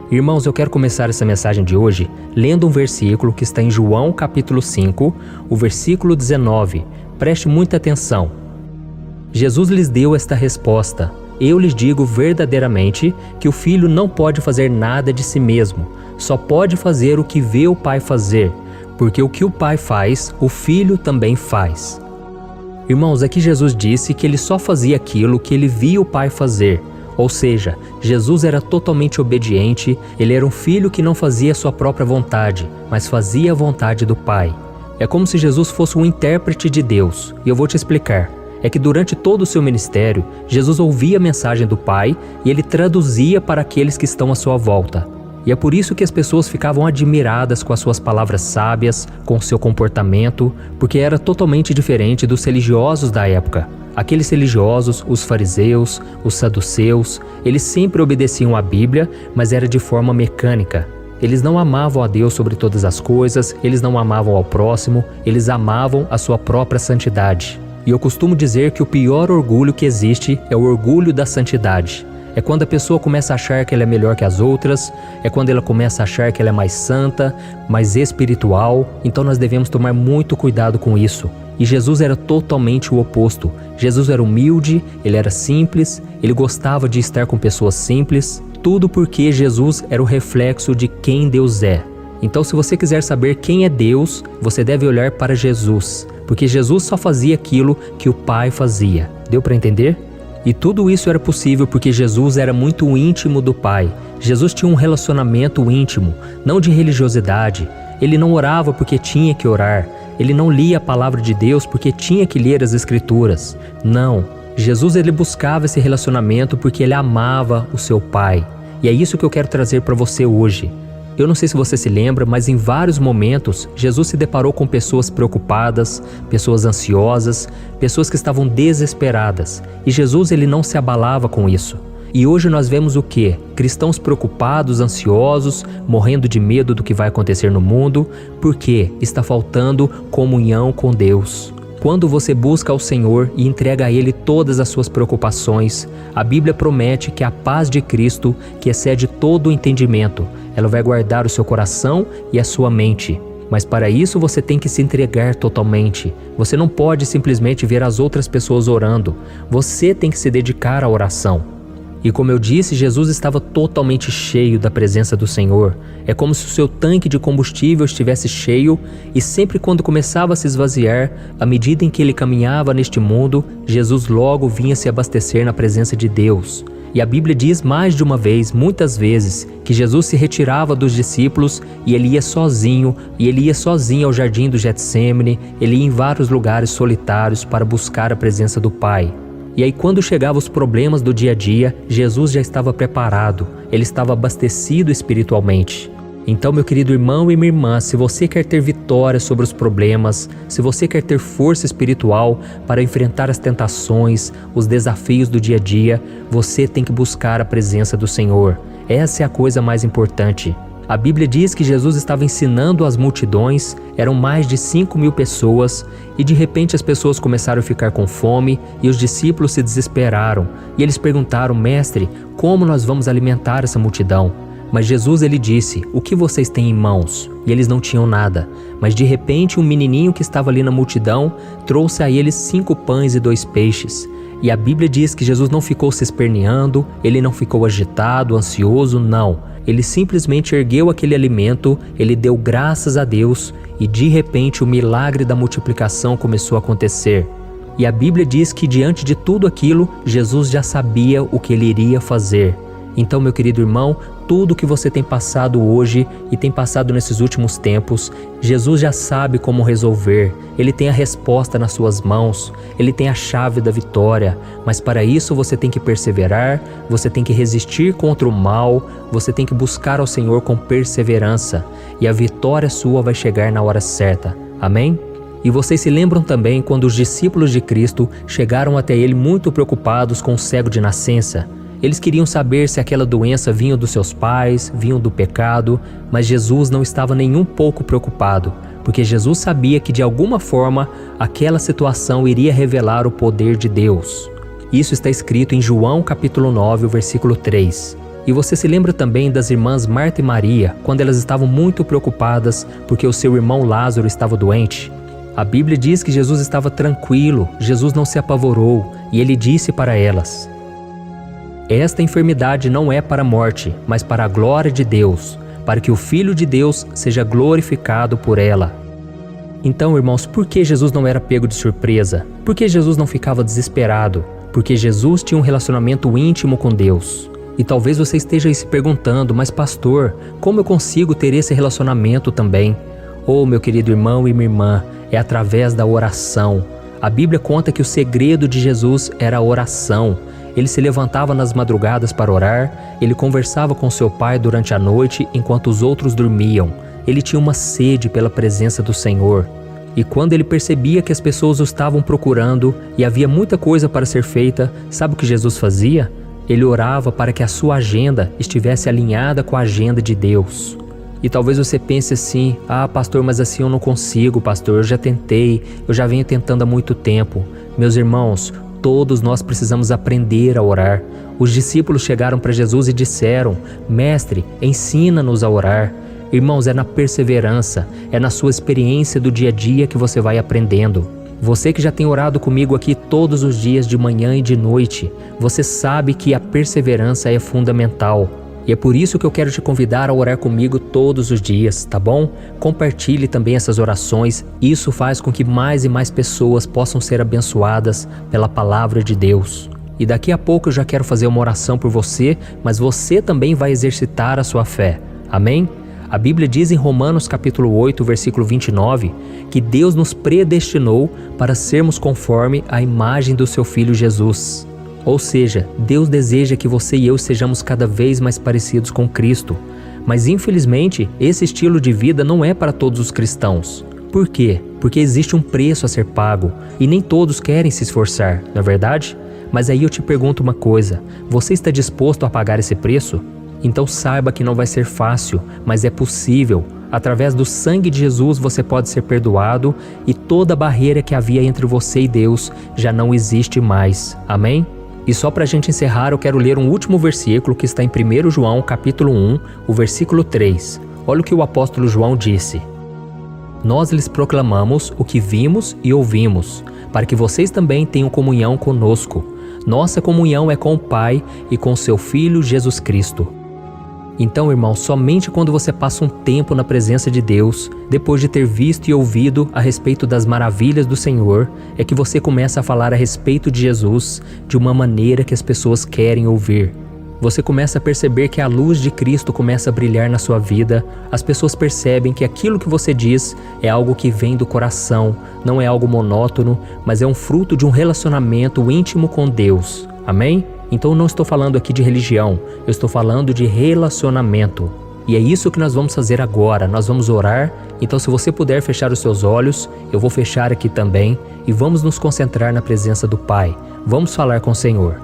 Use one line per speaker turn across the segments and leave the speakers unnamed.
Irmãos, eu quero começar essa mensagem de hoje lendo um versículo que está em João capítulo 5, o versículo 19. Preste muita atenção. Jesus lhes deu esta resposta: Eu lhes digo verdadeiramente que o Filho não pode fazer nada de si mesmo, só pode fazer o que vê o Pai fazer, porque o que o Pai faz, o Filho também faz. Irmãos, aqui Jesus disse que ele só fazia aquilo que ele via o Pai fazer. Ou seja, Jesus era totalmente obediente, ele era um filho que não fazia a sua própria vontade, mas fazia a vontade do Pai. É como se Jesus fosse um intérprete de Deus, e eu vou te explicar. É que durante todo o seu ministério, Jesus ouvia a mensagem do Pai e ele traduzia para aqueles que estão à sua volta. E é por isso que as pessoas ficavam admiradas com as suas palavras sábias, com o seu comportamento, porque era totalmente diferente dos religiosos da época. Aqueles religiosos, os fariseus, os saduceus, eles sempre obedeciam à Bíblia, mas era de forma mecânica. Eles não amavam a Deus sobre todas as coisas, eles não amavam ao próximo, eles amavam a sua própria santidade. E eu costumo dizer que o pior orgulho que existe é o orgulho da santidade. É quando a pessoa começa a achar que ela é melhor que as outras, é quando ela começa a achar que ela é mais santa, mais espiritual. Então nós devemos tomar muito cuidado com isso. E Jesus era totalmente o oposto. Jesus era humilde, ele era simples, ele gostava de estar com pessoas simples. Tudo porque Jesus era o reflexo de quem Deus é. Então, se você quiser saber quem é Deus, você deve olhar para Jesus. Porque Jesus só fazia aquilo que o Pai fazia. Deu para entender? E tudo isso era possível porque Jesus era muito íntimo do Pai. Jesus tinha um relacionamento íntimo, não de religiosidade. Ele não orava porque tinha que orar. Ele não lia a palavra de Deus porque tinha que ler as Escrituras. Não. Jesus ele buscava esse relacionamento porque ele amava o seu Pai. E é isso que eu quero trazer para você hoje. Eu não sei se você se lembra, mas em vários momentos, Jesus se deparou com pessoas preocupadas, pessoas ansiosas, pessoas que estavam desesperadas. E Jesus ele não se abalava com isso. E hoje nós vemos o quê? Cristãos preocupados, ansiosos, morrendo de medo do que vai acontecer no mundo, porque está faltando comunhão com Deus. Quando você busca ao Senhor e entrega a Ele todas as suas preocupações, a Bíblia promete que a paz de Cristo, que excede todo o entendimento, ela vai guardar o seu coração e a sua mente. Mas para isso você tem que se entregar totalmente. Você não pode simplesmente ver as outras pessoas orando. Você tem que se dedicar à oração. E como eu disse, Jesus estava totalmente cheio da presença do Senhor. É como se o seu tanque de combustível estivesse cheio e sempre quando começava a se esvaziar, à medida em que ele caminhava neste mundo, Jesus logo vinha se abastecer na presença de Deus. E a Bíblia diz mais de uma vez, muitas vezes, que Jesus se retirava dos discípulos e ele ia sozinho ao jardim do Getsêmani, ele ia em vários lugares solitários para buscar a presença do Pai. E aí quando chegavam os problemas do dia a dia, Jesus já estava preparado, ele estava abastecido espiritualmente. Então, meu querido irmão e minha irmã, se você quer ter vitória sobre os problemas, se você quer ter força espiritual para enfrentar as tentações, os desafios do dia a dia, você tem que buscar a presença do Senhor. Essa é a coisa mais importante. A Bíblia diz que Jesus estava ensinando as multidões, eram mais de 5.000 pessoas, e de repente as pessoas começaram a ficar com fome e os discípulos se desesperaram. E eles perguntaram: Mestre, como nós vamos alimentar essa multidão? Mas Jesus ele disse: o que vocês têm em mãos? E eles não tinham nada. Mas de repente um menininho que estava ali na multidão trouxe a eles 5 pães e 2 peixes. E a Bíblia diz que Jesus não ficou se esperneando, ele não ficou agitado, ansioso, não. Ele simplesmente ergueu aquele alimento, ele deu graças a Deus e de repente o milagre da multiplicação começou a acontecer. E a Bíblia diz que diante de tudo aquilo, Jesus já sabia o que ele iria fazer. Então, meu querido irmão, tudo que você tem passado hoje e tem passado nesses últimos tempos, Jesus já sabe como resolver. Ele tem a resposta nas suas mãos, ele tem a chave da vitória. Mas para isso você tem que perseverar, você tem que resistir contra o mal, você tem que buscar ao Senhor com perseverança. E a vitória sua vai chegar na hora certa. Amém? E vocês se lembram também quando os discípulos de Cristo chegaram até ele muito preocupados com o cego de nascença? Eles queriam saber se aquela doença vinha dos seus pais, vinha do pecado, mas Jesus não estava nem um pouco preocupado, porque Jesus sabia que de alguma forma aquela situação iria revelar o poder de Deus. Isso está escrito em João capítulo 9, versículo 3. E você se lembra também das irmãs Marta e Maria, quando elas estavam muito preocupadas porque o seu irmão Lázaro estava doente? A Bíblia diz que Jesus estava tranquilo, Jesus não se apavorou, e ele disse para elas: esta enfermidade não é para a morte, mas para a glória de Deus, para que o Filho de Deus seja glorificado por ela. Então, irmãos, por que Jesus não era pego de surpresa? Por que Jesus não ficava desesperado? Porque Jesus tinha um relacionamento íntimo com Deus. E talvez você esteja aí se perguntando, mas pastor, como eu consigo ter esse relacionamento também? Oh, meu querido irmão e minha irmã, é através da oração. A Bíblia conta que o segredo de Jesus era a oração. Ele se levantava nas madrugadas para orar, ele conversava com seu pai durante a noite enquanto os outros dormiam. Ele tinha uma sede pela presença do Senhor. E quando ele percebia que as pessoas o estavam procurando e havia muita coisa para ser feita, sabe o que Jesus fazia? Ele orava para que a sua agenda estivesse alinhada com a agenda de Deus. E talvez você pense assim: ah, pastor, mas assim eu não consigo, pastor, eu já tentei, eu já venho tentando há muito tempo. Meus irmãos, todos nós precisamos aprender a orar. Os discípulos chegaram para Jesus e disseram: mestre, ensina-nos a orar. Irmãos, é na perseverança, é na sua experiência do dia a dia que você vai aprendendo. Você que já tem orado comigo aqui todos os dias, de manhã e de noite, você sabe que a perseverança é fundamental. E é por isso que eu quero te convidar a orar comigo todos os dias, tá bom? Compartilhe também essas orações, isso faz com que mais e mais pessoas possam ser abençoadas pela palavra de Deus. E daqui a pouco eu já quero fazer uma oração por você, mas você também vai exercitar a sua fé, amém? A Bíblia diz em Romanos capítulo 8, versículo 29, que Deus nos predestinou para sermos conforme a imagem do seu Filho Jesus. Ou seja, Deus deseja que você e eu sejamos cada vez mais parecidos com Cristo. Mas infelizmente, esse estilo de vida não é para todos os cristãos. Por quê? Porque existe um preço a ser pago e nem todos querem se esforçar, não é verdade? Mas aí eu te pergunto uma coisa: você está disposto a pagar esse preço? Então saiba que não vai ser fácil, mas é possível. Através do sangue de Jesus você pode ser perdoado e toda barreira que havia entre você e Deus já não existe mais. Amém? E só para a gente encerrar, eu quero ler um último versículo que está em 1 João capítulo 1, o versículo 3. Olha o que o apóstolo João disse: nós lhes proclamamos o que vimos e ouvimos, para que vocês também tenham comunhão conosco. Nossa comunhão é com o Pai e com seu Filho Jesus Cristo. Então, irmão, somente quando você passa um tempo na presença de Deus, depois de ter visto e ouvido a respeito das maravilhas do Senhor, é que você começa a falar a respeito de Jesus de uma maneira que as pessoas querem ouvir. Você começa a perceber que a luz de Cristo começa a brilhar na sua vida, as pessoas percebem que aquilo que você diz é algo que vem do coração, não é algo monótono, mas é um fruto de um relacionamento íntimo com Deus. Amém? Então eu não estou falando aqui de religião, eu estou falando de relacionamento. E é isso que nós vamos fazer agora, nós vamos orar. Então se você puder fechar os seus olhos, eu vou fechar aqui também e vamos nos concentrar na presença do Pai. Vamos falar com o Senhor.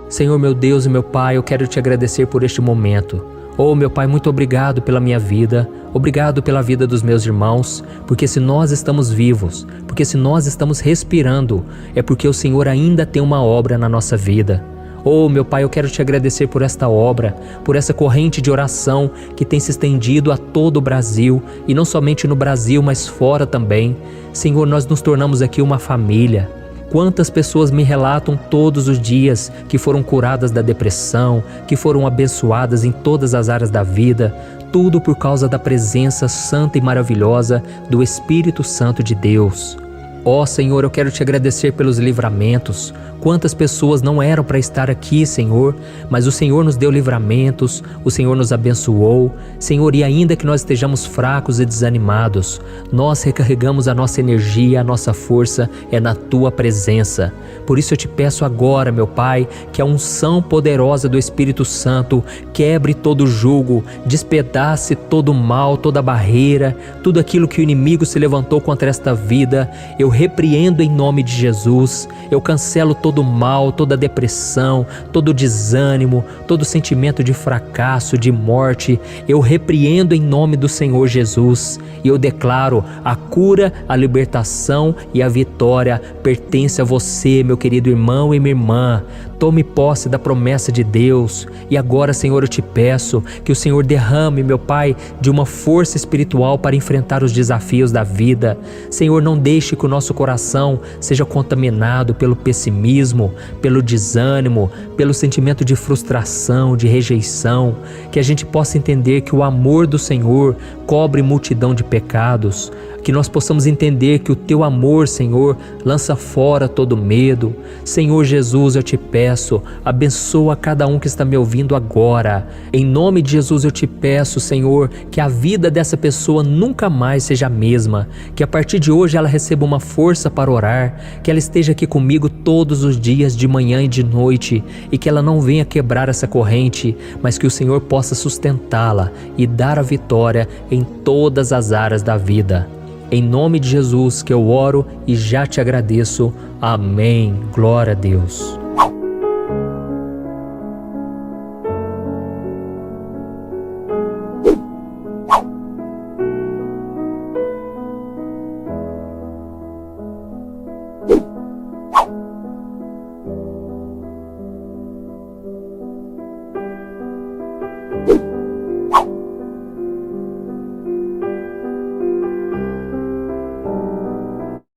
Senhor, meu Deus e meu Pai, eu quero te agradecer por este momento. Oh, meu Pai, muito obrigado pela minha vida, obrigado pela vida dos meus irmãos, porque se nós estamos vivos, porque se nós estamos respirando, é porque o Senhor ainda tem uma obra na nossa vida. Oh, meu Pai, eu quero te agradecer por esta obra, por essa corrente de oração que tem se estendido a todo o Brasil, e não somente no Brasil, mas fora também. Senhor, nós nos tornamos aqui uma família. Quantas pessoas me relatam todos os dias que foram curadas da depressão, que foram abençoadas em todas as áreas da vida, tudo por causa da presença santa e maravilhosa do Espírito Santo de Deus. Ó Senhor, eu quero te agradecer pelos livramentos. Quantas pessoas não eram para estar aqui, Senhor, mas o Senhor nos deu livramentos, o Senhor nos abençoou. Senhor, e ainda que nós estejamos fracos e desanimados, nós recarregamos a nossa energia, a nossa força é na Tua presença. Por isso eu te peço agora, meu Pai, que a unção poderosa do Espírito Santo quebre todo jugo, despedace todo mal, toda barreira, tudo aquilo que o inimigo se levantou contra esta vida. Eu repreendo em nome de Jesus. Eu cancelo todo o mal, toda depressão, todo desânimo, todo sentimento de fracasso, de morte. Eu repreendo em nome do Senhor Jesus. E eu declaro: a cura, a libertação e a vitória pertence a você, meu querido irmão e minha irmã. Tome posse da promessa de Deus. E agora, Senhor, eu te peço que o Senhor derrame, meu Pai, de uma força espiritual para enfrentar os desafios da vida. Senhor, não deixe que o nosso coração seja contaminado pelo pessimismo, pelo desânimo, pelo sentimento de frustração, de rejeição. Que a gente possa entender que o amor do Senhor cobre multidão de pecados. Que nós possamos entender que o Teu amor, Senhor, lança fora todo medo. Senhor Jesus, eu te peço, abençoa cada um que está me ouvindo agora. Em nome de Jesus eu te peço, Senhor, que a vida dessa pessoa nunca mais seja a mesma. Que a partir de hoje ela receba uma força para orar. Que ela esteja aqui comigo todos os dias, de manhã e de noite. E que ela não venha quebrar essa corrente, mas que o Senhor possa sustentá-la e dar a vitória em todas as áreas da vida. Em nome de Jesus que eu oro e já te agradeço. Amém. Glória a Deus.